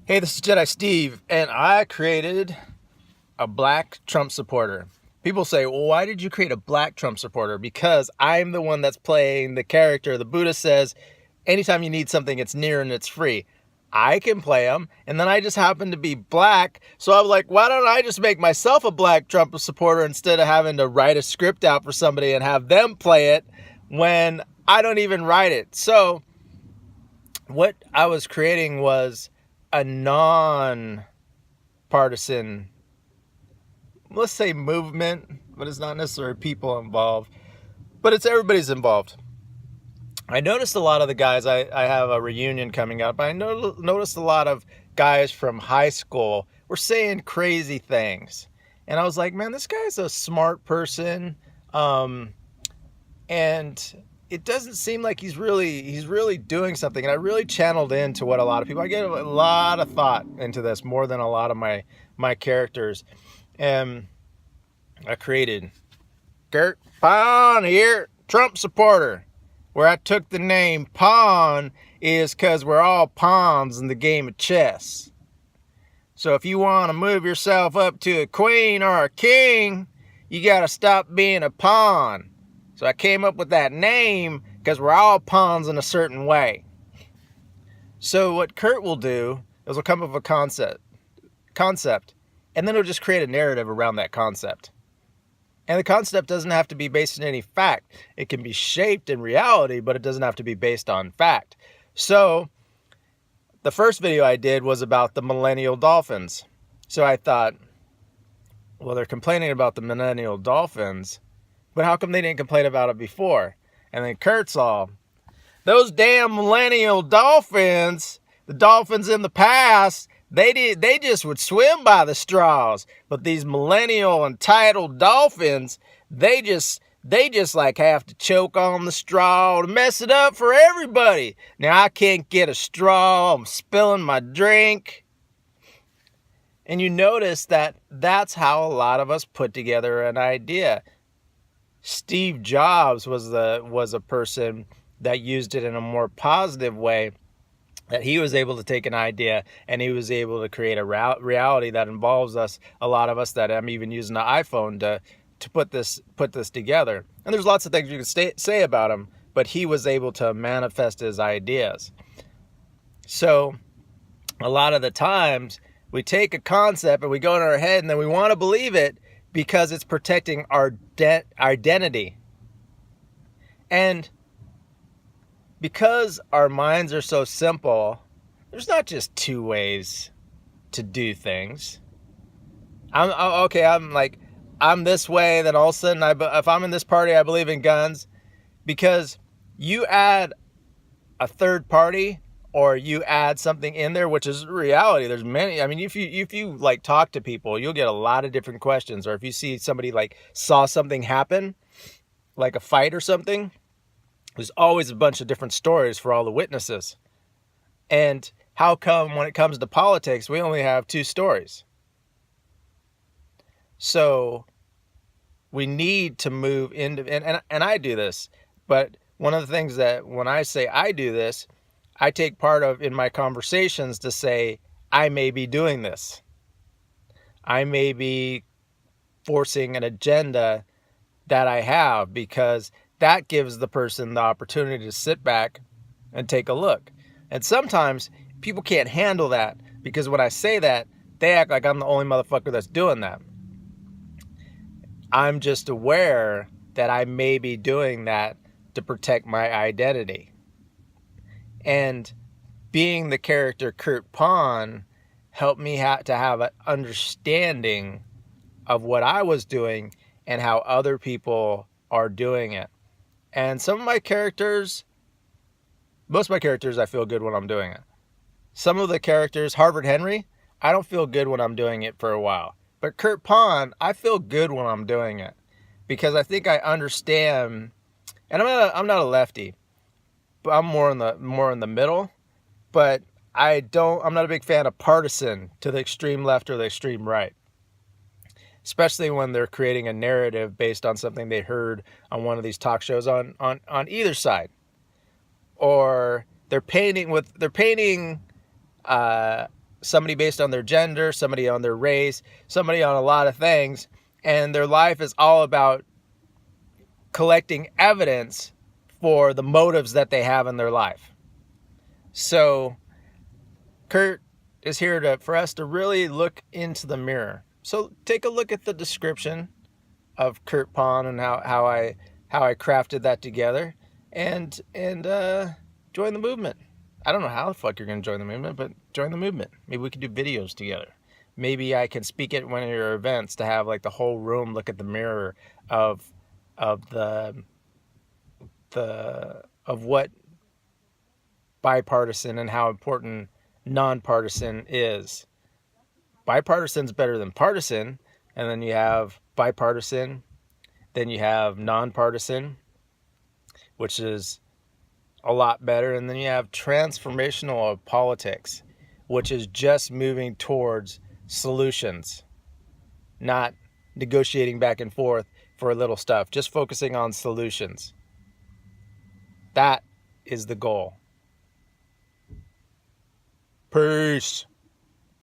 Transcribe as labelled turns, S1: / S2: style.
S1: Hey, this is Jedi Steve, and I created a black Trump supporter. People say, well, why did you create a black Trump supporter? Because I'm the one that's playing the character. The Buddha says, anytime you need something, it's near and it's free. I can play them, and then I just happen to be black. So I was like, why don't I just make myself a black Trump supporter instead of having to write a script out for somebody and have them play it when I don't even write it. So what I was creating was a non-partisan, let's say, movement, but it's not necessarily people involved, but it's everybody's involved. I noticed a lot of the guys, I have a reunion coming up, I noticed a lot of guys from high school were saying crazy things. And I was like, man, this guy's a smart person. And it doesn't seem like he's really doing something. And I really channeled into what a lot of people, I get a lot of thought into this, more than a lot of my characters. And I created Gert Pawn here, Trump supporter. Where I took the name pawn is because we're all pawns in the game of chess. So if you want to move yourself up to a queen or a king, you got to stop being a pawn. So I came up with that name because we're all pawns in a certain way. So what Kurt will do is he'll come up with a concept, and then he'll just create a narrative around that concept. And the concept doesn't have to be based on any fact. It can be shaped in reality, but it doesn't have to be based on fact. So the first video I did was about the millennial dolphins. So I thought, well, they're complaining about the millennial dolphins, but how come they didn't complain about it before? And then Kurt's all, those damn millennial dolphins, the dolphins in the past, they just would swim by the straws. But these millennial entitled dolphins, they just like have to choke on the straw to mess it up for everybody. Now I can't get a straw, I'm spilling my drink. And you notice that that's how a lot of us put together an idea. Steve Jobs was a person that used it in a more positive way, that he was able to take an idea and he was able to create a reality that involves us, a lot of us, that I'm even using the iPhone to put this together. And there's lots of things you can say about him, but he was able to manifest his ideas. So a lot of the times we take a concept and we go in our head and then we want to believe it because it's protecting our identity. And because our minds are so simple, there's not just two ways to do things. I'm this way, then all of a sudden, if I'm in this party, I believe in guns. Because you add a third party, or you add something in there, which is reality. There's many. I mean, if you like talk to people, you'll get a lot of different questions. Or if you see somebody like saw something happen, like a fight or something, there's always a bunch of different stories for all the witnesses. And how come when it comes to politics, we only have two stories? So we need to move into, and I do this, but one of the things that when I say I do this, I take part of in my conversations to say, I may be doing this. I may be forcing an agenda that I have, because that gives the person the opportunity to sit back and take a look. And sometimes people can't handle that, because when I say that, they act like I'm the only motherfucker that's doing that. I'm just aware that I may be doing that to protect my identity. And being the character Kurt Pawn helped me to have an understanding of what I was doing and how other people are doing it. And some of my characters, most of my characters, I feel good when I'm doing it. Some of the characters, Harvard Henry, I don't feel good when I'm doing it for a while. But Kurt Pawn, I feel good when I'm doing it, because I think I understand. And I'm not a lefty, but I'm more in the middle. But I'm not a big fan of partisan to the extreme left or the extreme right, especially when they're creating a narrative based on something they heard on one of these talk shows on either side, or they're painting somebody based on their gender, somebody on their race, somebody on a lot of things, and their life is all about collecting evidence for the motives that they have in their life. So Kurt is here for us to really look into the mirror. So take a look at the description of Kurt Pond and how I crafted that together, and join the movement. I don't know how the fuck you're going to join the movement, but join the movement. Maybe we could do videos together. Maybe I can speak at one of your events to have like the whole room look at the mirror of what bipartisan and how important nonpartisan is. Bipartisan's better than partisan, and then you have bipartisan, then you have nonpartisan, which is a lot better, and then you have transformational politics, which is just moving towards solutions, not negotiating back and forth for little stuff, just focusing on solutions. That is the goal. Peace.